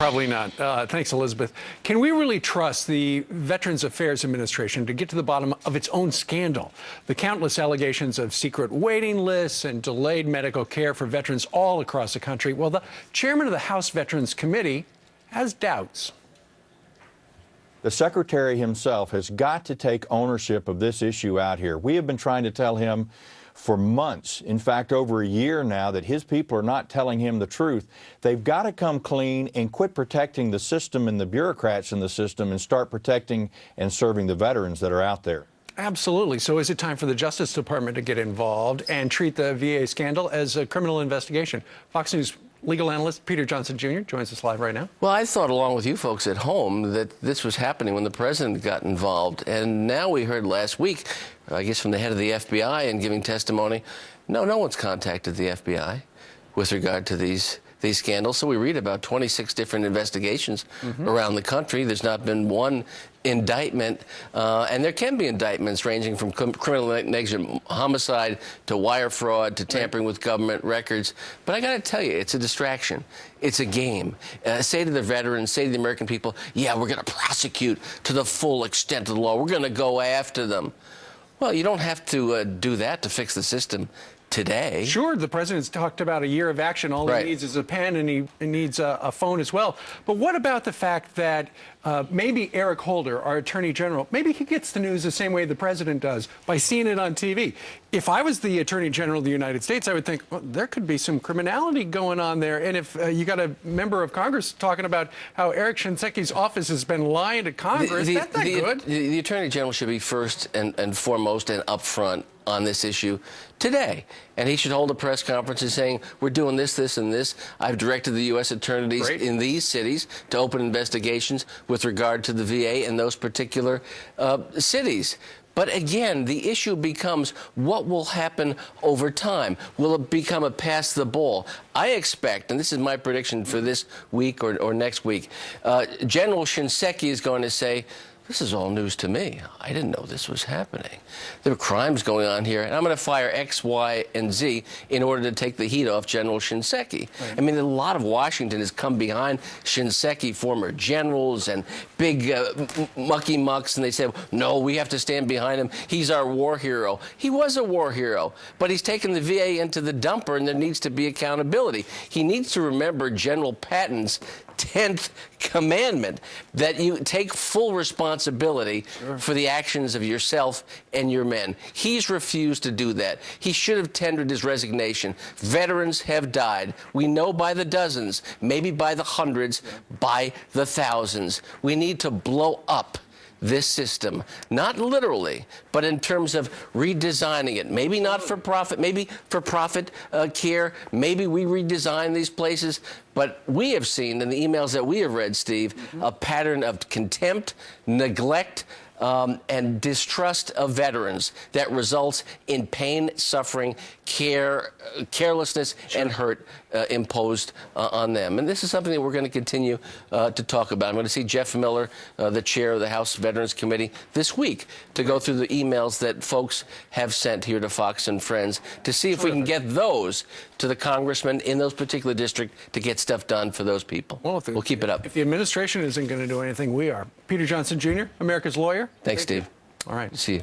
Probably not. Thanks, Elizabeth. Can we really trust the Veterans Affairs Administration to get to the bottom of its own scandal? The countless allegations of secret waiting lists and delayed medical care for veterans all across the country. Well, the chairman of the House Veterans Committee has doubts. The secretary himself has got to take ownership of this issue out here. We have been trying to tell him for months, in fact, over a year now, that his people are not telling him the truth. They've got to come clean and quit protecting the system and the bureaucrats in the system and start protecting and serving the veterans that are out there. Absolutely. So is it time for the Justice Department to get involved and treat the VA scandal as a criminal investigation? Fox News legal analyst Peter Johnson Jr. joins us live right now. Well, I thought, along with you folks at home, that this was happening when the president got involved. And now we heard last week, I guess from the head of the FBI and giving testimony, no one's contacted the FBI with regard to these scandals. So we read about 26 different investigations around the country. There's not been one indictment, and there can be indictments ranging from criminal negligent homicide to wire fraud to tampering with government records. But I got to tell you, it's a distraction. It's a game. Say to the veterans, say to the American people, yeah, we're going to prosecute to the full extent of the law. We're going to go after them. Well, you don't have to do that to fix the system today. Sure, the president's talked about a year of action. All he needs is a pen, and he needs a phone as well. But what about the fact that maybe Eric Holder, our attorney general, maybe he gets the news the same way the president does, by seeing it on TV. If I was the attorney general of the United States, I would think, well, there could be some criminality going on there. And if you got a member of Congress talking about how Eric Shinseki's office has been lying to Congress, that's not good. The attorney general should be first and foremost and upfront on this issue today. And he should hold a press conference and saying, we're doing this, this, and this. I've directed the U.S. attorneys in these cities to open investigations with regard to the VA in those particular cities. But again, the issue becomes what will happen over time. Will it become a pass the ball? I expect, and this is my prediction for this week or next week, General Shinseki is going to say, this is all news to me. I didn't know this was happening. There are crimes going on here, and I'm going to fire X, Y, and Z in order to take the heat off General Shinseki. I mean, a lot of Washington has come behind Shinseki, former generals and big mucky mucks, and they said, no, we have to stand behind him. He's our war hero. He was a war hero, but he's taken the VA into the dumper, and there needs to be accountability. He needs to remember General Patton's 10th commandment, that you take full responsibility for the actions of yourself and your men. He's refused to do that. He should have tendered his resignation. Veterans have died. We know by the dozens, maybe by the hundreds, by the thousands. We need to blow up this system, not literally, but in terms of redesigning it. Maybe not for profit, maybe for profit care. Maybe we redesign these places. But we have seen in the emails that we have read, Steve, a pattern of contempt, neglect, and distrust of veterans that results in pain, suffering, carelessness, and hurt imposed on them. And this is something that we're going to continue to talk about. I'm going to see Jeff Miller, the chair of the House Veterans Committee, this week to go through the emails that folks have sent here to Fox and Friends to see if we can get those to the congressmen in those particular districts to get stuff done for those people. Well, we'll keep it up. If the administration isn't going to do anything, we are. Peter Johnson Jr., America's lawyer. Thanks, Steve. All right. See you.